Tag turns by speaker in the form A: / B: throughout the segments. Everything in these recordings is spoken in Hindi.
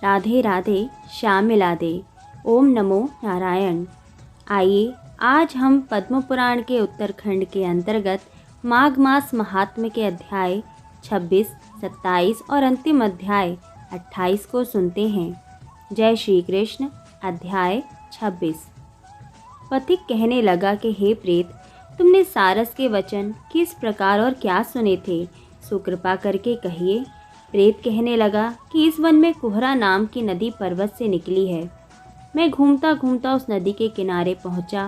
A: राधे राधे श्याम मिला दे। ओम नमो नारायण। आइए आज हम पद्म पुराण के उत्तरखंड के अंतर्गत माघ मास महात्म्य के अध्याय 26, 27 और अंतिम अध्याय 28 को सुनते हैं। जय श्री कृष्ण। अध्याय 26। पथिक कहने लगा कि हे प्रेत, तुमने सारस के वचन किस प्रकार और क्या सुने थे, सो कृपा करके कहिए। प्रेत कहने लगा कि इस वन में कुहरा नाम की नदी पर्वत से निकली है। मैं घूमता घूमता उस नदी के किनारे पहुंचा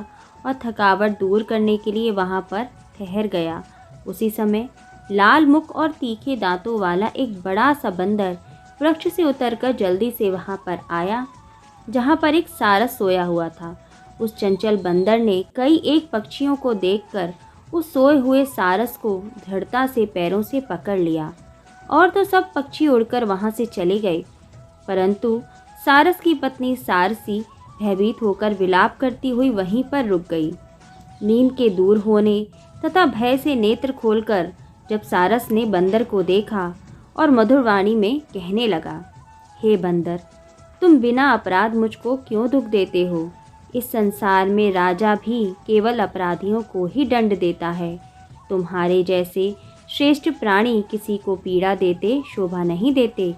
A: और थकावट दूर करने के लिए वहां पर ठहर गया। उसी समय लाल मुख और तीखे दांतों वाला एक बड़ा सा बंदर वृक्ष से उतरकर जल्दी से वहां पर आया जहां पर एक सारस सोया हुआ था। उस चंचल बंदर ने कई एक पक्षियों को देखकर उस सोए हुए सारस को दृढ़ता से पैरों से पकड़ लिया और तो सब पक्षी उड़कर वहां से चले गए, परंतु सारस की पत्नी सारसी भयभीत होकर विलाप करती हुई वहीं पर रुक गई। नींद के दूर होने तथा भय से नेत्र खोलकर जब सारस ने बंदर को देखा और मधुर वाणी में कहने लगा, हे बंदर, तुम बिना अपराध मुझको क्यों दुख देते हो? इस संसार में राजा भी केवल अपराधियों को ही दंड देता है। तुम्हारे जैसे श्रेष्ठ प्राणी किसी को पीड़ा देते शोभा नहीं देते।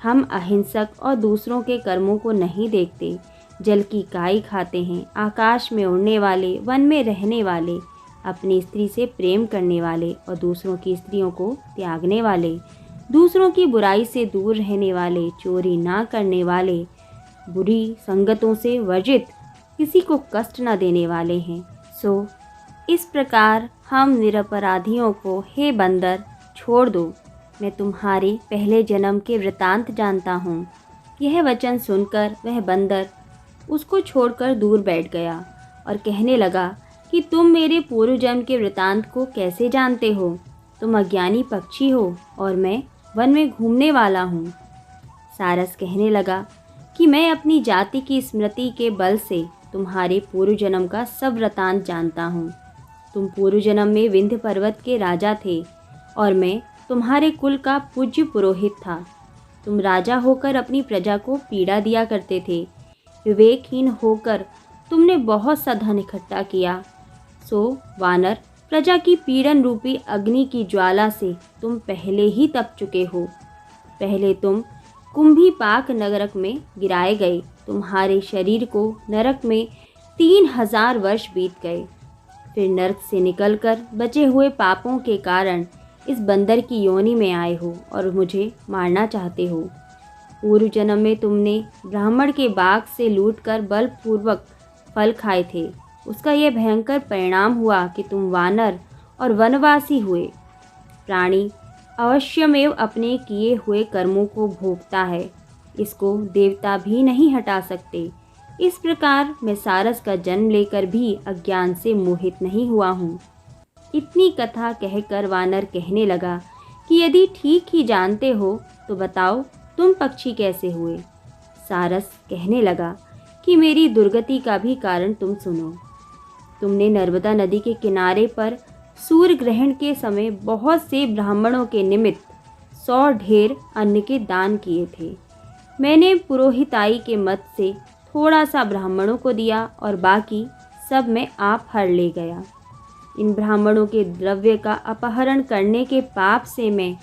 A: हम अहिंसक और दूसरों के कर्मों को नहीं देखते। जल की काई खाते हैं, आकाश में उड़ने वाले, वन में रहने वाले, अपनी स्त्री से प्रेम करने वाले और दूसरों की स्त्रियों को त्यागने वाले, दूसरों की बुराई से दूर रहने वाले, चोरी ना करने वाले, बुरी संगतों से वर्जित, किसी को कष्ट न देने वाले हैं। सो इस प्रकार हम निरपराधियों को हे बंदर छोड़ दो। मैं तुम्हारे पहले जन्म के वृतांत जानता हूँ। यह वचन सुनकर वह बंदर उसको छोड़कर दूर बैठ गया और कहने लगा कि तुम मेरे पूर्व जन्म के वृतांत को कैसे जानते हो? तुम अज्ञानी पक्षी हो और मैं वन में घूमने वाला हूँ। सारस कहने लगा कि मैं अपनी जाति की स्मृति के बल से तुम्हारे पूर्व जन्म का सब वृतांत जानता हूँ। तुम पूर्व जन्म में विंध्य पर्वत के राजा थे और मैं तुम्हारे कुल का पूज्य पुरोहित था। तुम राजा होकर अपनी प्रजा को पीड़ा दिया करते थे। विवेकहीन होकर तुमने बहुत सा धन इकट्ठा किया। सो वानर, प्रजा की पीड़न रूपी अग्नि की ज्वाला से तुम पहले ही तप चुके हो। पहले तुम कुंभीपाक नरक में गिराए गए। तुम्हारे शरीर को नरक में 3000 वर्ष बीत गए। फिर नरक से निकलकर बचे हुए पापों के कारण इस बंदर की योनि में आए हो और मुझे मारना चाहते हो। पूर्व जन्म में तुमने ब्राह्मण के बाग से लूटकर बलपूर्वक फल खाए थे। उसका यह भयंकर परिणाम हुआ कि तुम वानर और वनवासी हुए। प्राणी अवश्यमेव अपने किए हुए कर्मों को भोगता है। इसको देवता भी नहीं हटा सकते। इस प्रकार मैं सारस का जन्म लेकर भी अज्ञान से मोहित नहीं हुआ हूँ। इतनी कथा कहकर वानर कहने लगा कि यदि ठीक ही जानते हो तो बताओ तुम पक्षी कैसे हुए? सारस कहने लगा कि मेरी दुर्गति का भी कारण तुम सुनो। तुमने नर्मदा नदी के किनारे पर सूर्य ग्रहण के समय बहुत से ब्राह्मणों के निमित्त 100 ढेर अन्न के दान किए थे। मैंने पुरोहिताई के मत से थोड़ा सा ब्राह्मणों को दिया और बाकी सब मैं आप हर ले गया। इन ब्राह्मणों के द्रव्य का अपहरण करने के पाप से मैं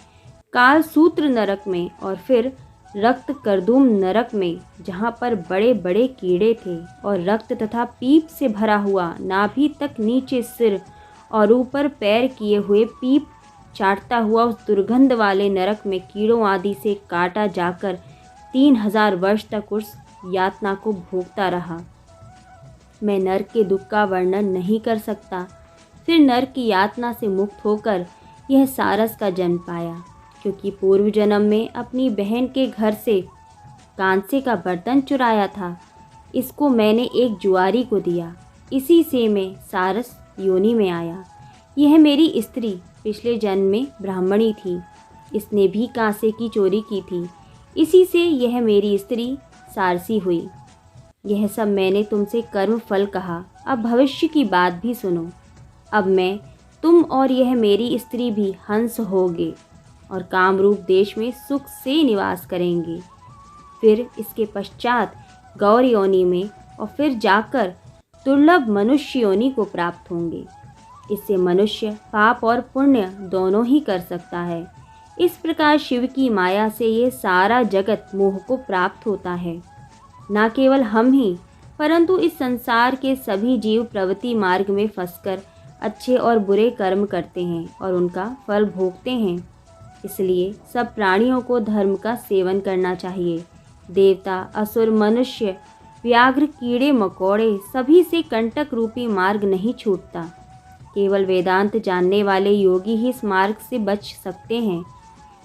A: कालसूत्र नरक में और फिर रक्त करदूम नरक में, जहाँ पर बड़े बड़े कीड़े थे और रक्त तथा पीप से भरा हुआ नाभि तक नीचे सिर और ऊपर पैर किए हुए पीप चाटता हुआ उस दुर्गंध वाले नरक में कीड़ों आदि से काटा जाकर 3000 वर्ष तक उस यातना को भोगता रहा। मैं नरक के दुख का वर्णन नहीं कर सकता। फिर नरक की यातना से मुक्त होकर यह सारस का जन्म पाया, क्योंकि पूर्व जन्म में अपनी बहन के घर से कांसे का बर्तन चुराया था। इसको मैंने एक जुआरी को दिया। इसी से मैं सारस योनि में आया। यह मेरी स्त्री पिछले जन्म में ब्राह्मणी थी। इसने भी कांसे की चोरी की थी। इसी से यह मेरी स्त्री सारसी हुई। यह सब मैंने तुमसे कर्म फल कहा। अब भविष्य की बात भी सुनो। अब मैं, तुम और यह मेरी स्त्री भी हंस होगे और कामरूप देश में सुख से निवास करेंगे। फिर इसके पश्चात गौर योनि में और फिर जाकर दुर्लभ मनुष्य योनि को प्राप्त होंगे। इससे मनुष्य पाप और पुण्य दोनों ही कर सकता है। इस प्रकार शिव की माया से ये सारा जगत मोह को प्राप्त होता है। न केवल हम ही परंतु इस संसार के सभी जीव प्रवृत्ति मार्ग में फंसकर अच्छे और बुरे कर्म करते हैं और उनका फल भोगते हैं। इसलिए सब प्राणियों को धर्म का सेवन करना चाहिए। देवता, असुर, मनुष्य, व्याघ्र, कीड़े मकोड़े सभी से कंटक रूपी मार्ग नहीं छूटता। केवल वेदांत जानने वाले योगी ही इस मार्ग से बच सकते हैं।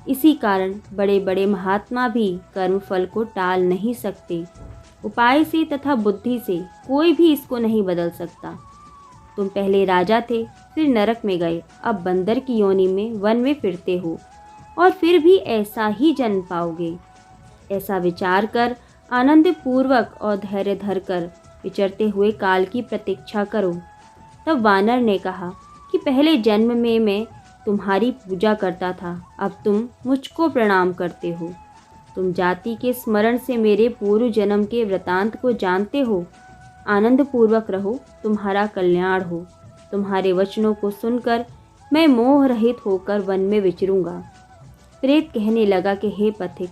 A: इसी कारण बड़े बड़े महात्मा भी कर्म फल को टाल नहीं सकते। उपाय से तथा बुद्धि से कोई भी इसको नहीं बदल सकता। तुम पहले राजा थे, फिर नरक में गए, अब बंदर की योनि में वन में फिरते हो और फिर भी ऐसा ही जन्म पाओगे। ऐसा विचार कर आनंद पूर्वक और धैर्य धरकर विचरते हुए काल की प्रतीक्षा करो। तब वानर ने कहा कि पहले जन्म में मैं तुम्हारी पूजा करता था, अब तुम मुझको प्रणाम करते हो। तुम जाति के स्मरण से मेरे पूर्व जन्म के वृतांत को जानते हो। आनंद पूर्वक रहो, तुम्हारा कल्याण हो। तुम्हारे वचनों को सुनकर मैं मोह रहित होकर वन में विचरूंगा। प्रेत कहने लगा कि हे पथिक,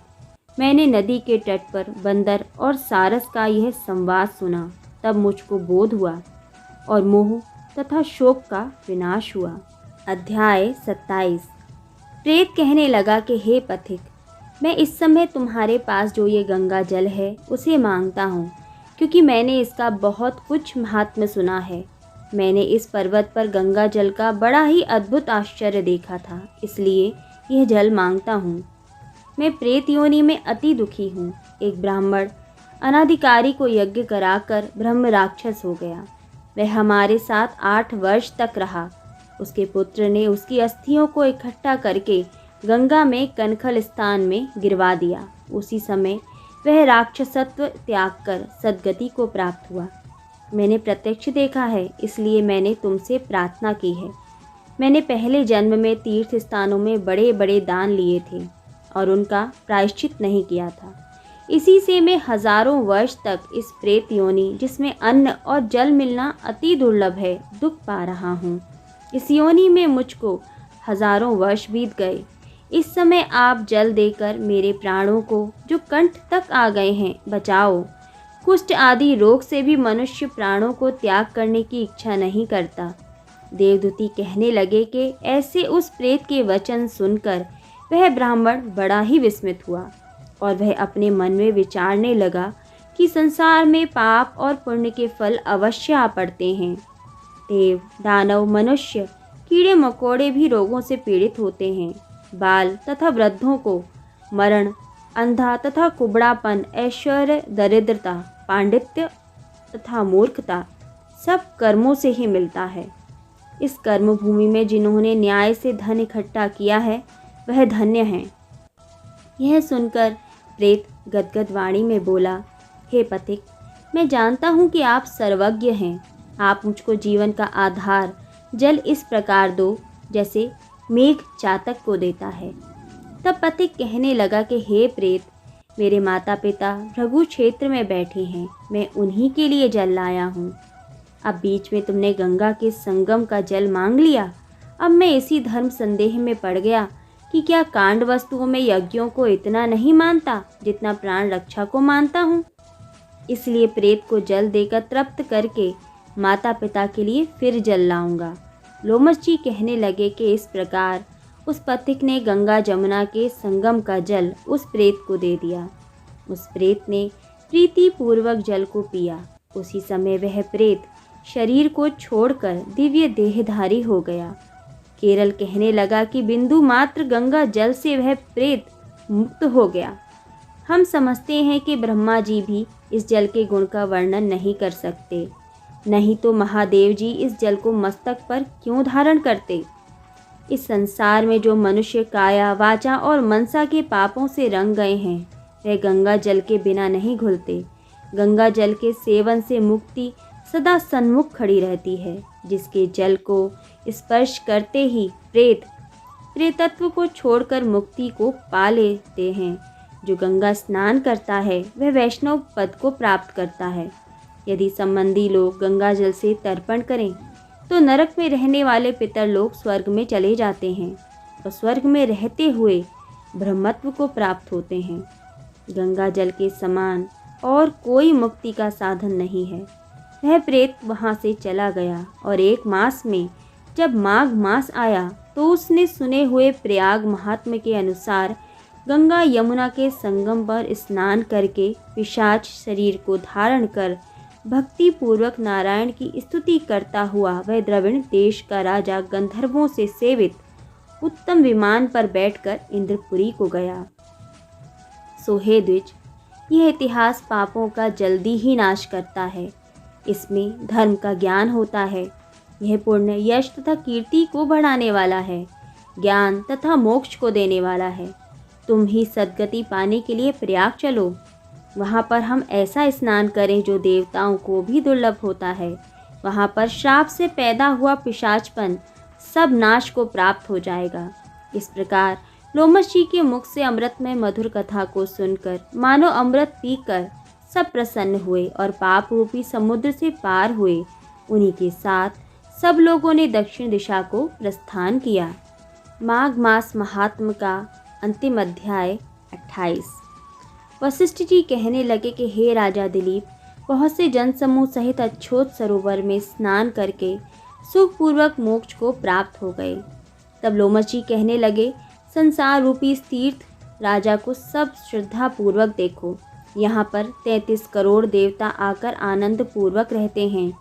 A: मैंने नदी के तट पर बंदर और सारस का यह संवाद सुना, तब मुझको बोध हुआ और मोह तथा शोक का विनाश हुआ। अध्याय 27। प्रेत कहने लगा कि हे पथिक, मैं इस समय तुम्हारे पास जो ये गंगा जल है उसे मांगता हूँ, क्योंकि मैंने इसका बहुत कुछ महात्म्य सुना है। मैंने इस पर्वत पर गंगा जल का बड़ा ही अद्भुत आश्चर्य देखा था, इसलिए यह जल मांगता हूँ। मैं प्रेत योनि में अति दुखी हूँ। एक ब्राह्मण अनाधिकारी को यज्ञ कराकर ब्रह्म राक्षस हो गया। वह हमारे साथ 8 वर्ष तक रहा। उसके पुत्र ने उसकी अस्थियों को इकट्ठा करके गंगा में कनखल स्थान में गिरवा दिया। उसी समय वह राक्षसत्व त्याग कर सद्गति को प्राप्त हुआ। मैंने प्रत्यक्ष देखा है, इसलिए मैंने तुमसे प्रार्थना की है। मैंने पहले जन्म में तीर्थ स्थानों में बड़े बड़े दान लिए थे और उनका प्रायश्चित नहीं किया था। इसी से मैं हजारों वर्ष तक इस प्रेत योनि, जिसमें अन्न और जल मिलना अति दुर्लभ है, दुख पा रहा हूँ। इस योनि में मुझको हजारों वर्ष बीत गए। इस समय आप जल देकर मेरे प्राणों को, जो कंठ तक आ गए हैं, बचाओ। कुष्ठ आदि रोग से भी मनुष्य प्राणों को त्याग करने की इच्छा नहीं करता। देवदूती कहने लगे कि ऐसे उस प्रेत के वचन सुनकर वह ब्राह्मण बड़ा ही विस्मित हुआ और वह अपने मन में विचारने लगा कि संसार में पाप और पुण्य के फल अवश्य आ पड़ते हैं। देव, दानव, मनुष्य, कीड़े मकोड़े भी रोगों से पीड़ित होते हैं। बाल तथा वृद्धों को मरण, अंधा तथा कुबड़ापन, ऐश्वर्य, दरिद्रता, पांडित्य तथा मूर्खता सब कर्मों से ही मिलता है। इस कर्म भूमि में जिन्होंने न्याय से धन इकट्ठा किया है वह धन्य हैं। यह सुनकर प्रेत गदगद वाणी में बोला, हे पथिक, मैं जानता हूँ कि आप सर्वज्ञ हैं। आप मुझको जीवन का आधार जल इस प्रकार दो जैसे मेघ चातक को देता है। तब पथिक कहने लगा कि हे प्रेत, मेरे माता पिता भृगु क्षेत्र में बैठे हैं, मैं उन्हीं के लिए जल लाया हूँ। अब बीच में तुमने गंगा के संगम का जल मांग लिया। अब मैं इसी धर्म संदेह में पड़ गया कि क्या कांड वस्तुओं में यज्ञों को इतना नहीं मानता जितना प्राण रक्षा को मानता हूँ। इसलिए प्रेत को जल देकर तृप्त करके माता पिता के लिए फिर जल लाऊंगा। लोमस जी कहने लगे कि इस प्रकार उस पथिक ने गंगा जमुना के संगम का जल उस प्रेत को दे दिया। उस प्रेत ने प्रीति पूर्वक जल को पिया। उसी समय वह प्रेत शरीर को छोड़कर दिव्य देहधारी हो गया। केरल कहने लगा कि बिंदु मात्र गंगा जल से वह प्रेत मुक्त हो गया। हम समझते हैं कि ब्रह्मा जी भी इस जल के गुण का वर्णन नहीं कर सकते, नहीं तो महादेव जी इस जल को मस्तक पर क्यों धारण करते। इस संसार में जो मनुष्य काया, वाचा और मनसा के पापों से रंग गए हैं वह गंगा जल के बिना नहीं घुलते। गंगा जल के सेवन से मुक्ति सदा सन्मुख खड़ी रहती है। जिसके जल को स्पर्श करते ही प्रेतत्व को छोड़कर मुक्ति को पा लेते हैं, जो गंगा स्नान करता है वह वैष्णव पद को प्राप्त करता है। यदि संबंधी लोग गंगा जल से तर्पण करें तो नरक में रहने वाले पितर लोग स्वर्ग में चले जाते हैं और स्वर्ग में रहते हुए ब्रह्मत्व को प्राप्त होते हैं। गंगा जल के समान और कोई मुक्ति का साधन नहीं है। वह प्रेत वहाँ से चला गया और 1 मास में जब माघ मास आया तो उसने सुने हुए प्रयाग महात्म्य के अनुसार गंगा यमुना के संगम पर स्नान करके पिशाच शरीर को धारण कर भक्ति पूर्वक नारायण की स्तुति करता हुआ वह द्रविड़ देश का राजा गंधर्वों से सेवित उत्तम विमान पर बैठकर इंद्रपुरी को गया। सो हे द्विज, यह इतिहास पापों का जल्दी ही नाश करता है। इसमें धर्म का ज्ञान होता है। यह पुण्य यश तथा कीर्ति को बढ़ाने वाला है, ज्ञान तथा मोक्ष को देने वाला है। तुम ही सद्गति पाने के लिए प्रयाग चलो। वहाँ पर हम ऐसा स्नान करें जो देवताओं को भी दुर्लभ होता है। वहाँ पर श्राप से पैदा हुआ पिशाचपन सब नाश को प्राप्त हो जाएगा। इस प्रकार लोमश जी के मुख से अमृतमय मधुर कथा को सुनकर मानो अमृत पीकर सब प्रसन्न हुए और पाप रूपी समुद्र से पार हुए। उन्हीं के साथ सब लोगों ने दक्षिण दिशा को प्रस्थान किया। माघ मास महात्म का अंतिम अध्याय 28। वशिष्ठ जी कहने लगे कि हे राजा दिलीप, बहुत से जनसमूह सहित अच्छोत सरोवर में स्नान करके सुखपूर्वक मोक्ष को प्राप्त हो गए। तब लोमश जी कहने लगे, संसार रूपी इस तीर्थ राजा को सब श्रद्धा पूर्वक देखो। यहाँ पर 33 करोड़ देवता आकर आनंद पूर्वक रहते हैं।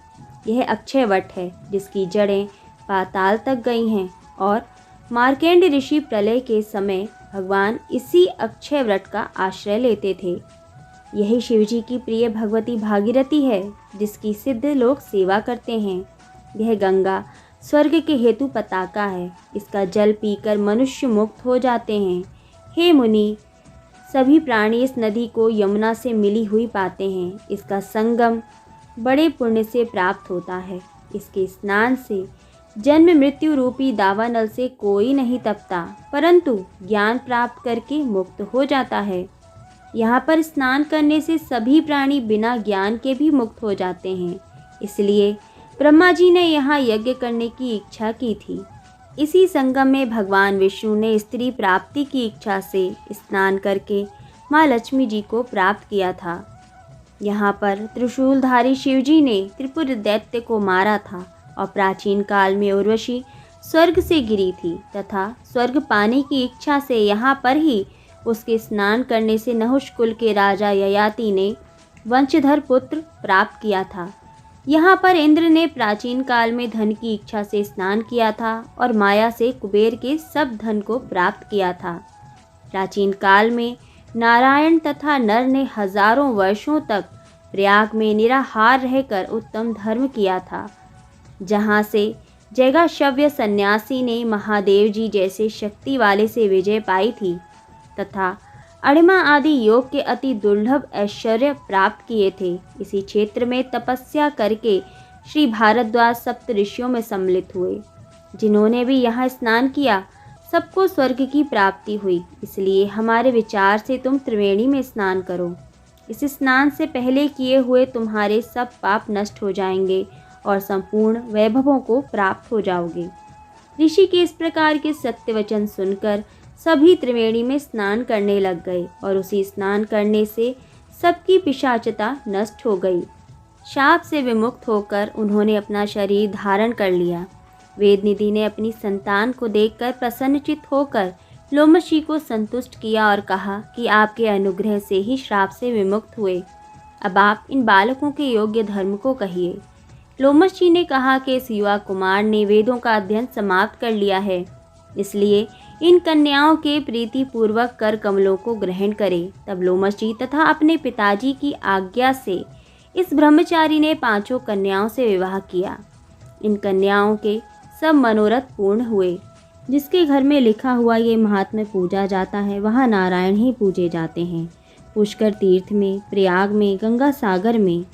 A: यह अक्षय वट है जिसकी जड़ें पाताल तक गई हैं और मार्केंड ऋषि प्रलय के समय भगवान इसी अक्षय व्रत का आश्रय लेते थे। यही शिवजी की प्रिय भगवती भागीरथी है जिसकी सिद्ध लोग सेवा करते हैं। यह गंगा स्वर्ग के हेतु पताका है। इसका जल पीकर मनुष्य मुक्त हो जाते हैं। हे मुनि, सभी प्राणी इस नदी को यमुना से मिली हुई पाते हैं। इसका संगम बड़े पुण्य से प्राप्त होता है। इसके स्नान से जन्म मृत्यु रूपी दावानल से कोई नहीं तपता, परंतु ज्ञान प्राप्त करके मुक्त हो जाता है। यहाँ पर स्नान करने से सभी प्राणी बिना ज्ञान के भी मुक्त हो जाते हैं। इसलिए ब्रह्मा जी ने यहाँ यज्ञ करने की इच्छा की थी। इसी संगम में भगवान विष्णु ने स्त्री प्राप्ति की इच्छा से स्नान करके माँ लक्ष्मी जी को प्राप्त किया था। यहाँ पर त्रिशूलधारी शिवजी ने त्रिपुर दैत्य को मारा था और प्राचीन काल में उर्वशी स्वर्ग से गिरी थी तथा स्वर्ग पाने की इच्छा से यहाँ पर ही उसके स्नान करने से नहुष कुल के राजा ययाति ने वंशधर पुत्र प्राप्त किया था। यहाँ पर इंद्र ने प्राचीन काल में धन की इच्छा से स्नान किया था और माया से कुबेर के सब धन को प्राप्त किया था। प्राचीन काल में नारायण तथा नर ने हजारों वर्षों तक प्रयाग में निराहार रहकर उत्तम धर्म किया था, जहाँ से जैगाशव्य सन्यासी ने महादेव जी जैसे शक्ति वाले से विजय पाई थी तथा अणिमा आदि योग के अति दुर्लभ ऐश्वर्य प्राप्त किए थे। इसी क्षेत्र में तपस्या करके श्री भारद्वाज सप्त ऋषियों में सम्मिलित हुए। जिन्होंने भी यहाँ स्नान किया सबको स्वर्ग की प्राप्ति हुई। इसलिए हमारे विचार से तुम त्रिवेणी में स्नान करो। इस स्नान से पहले किए हुए तुम्हारे सब पाप नष्ट हो जाएंगे और संपूर्ण वैभवों को प्राप्त हो जाओगे। ऋषि के इस प्रकार के सत्य वचन सुनकर सभी त्रिवेणी में स्नान करने लग गए और उसी स्नान करने से सबकी पिशाचता नष्ट हो गई। शाप से विमुक्त होकर उन्होंने अपना शरीर धारण कर लिया। वेदनिधि ने अपनी संतान को देखकर प्रसन्नचित्त होकर लोमश जी को संतुष्ट किया और कहा कि आपके अनुग्रह से ही श्राप से विमुक्त हुए। अब आप इन बालकों के योग्य धर्म को कहिए। लोमश जी ने कहा कि इस युवा कुमार ने वेदों का अध्ययन समाप्त कर लिया है, इसलिए इन कन्याओं के प्रीति पूर्वक कर कमलों को ग्रहण करे। तब लोमश जी तथा अपने पिताजी की आज्ञा से इस ब्रह्मचारी ने 5 कन्याओं से विवाह किया। इन कन्याओं के सब मनोरथ पूर्ण हुए। जिसके घर में लिखा हुआ ये महात्म्य पूजा जाता है वहाँ नारायण ही पूजे जाते हैं। पुष्कर तीर्थ में, प्रयाग में, गंगा सागर में,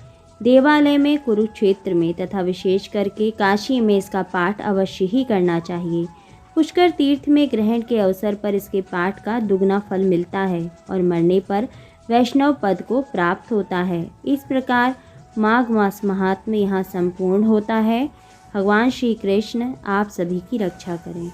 A: देवालय में, कुरुक्षेत्र में तथा विशेष करके काशी में इसका पाठ अवश्य ही करना चाहिए। पुष्कर तीर्थ में ग्रहण के अवसर पर इसके पाठ का दुगना फल मिलता है और मरने पर वैष्णव पद को प्राप्त होता है। इस प्रकार माघ मास महात्म्य यहाँ संपूर्ण होता है। भगवान श्री कृष्ण आप सभी की रक्षा करें।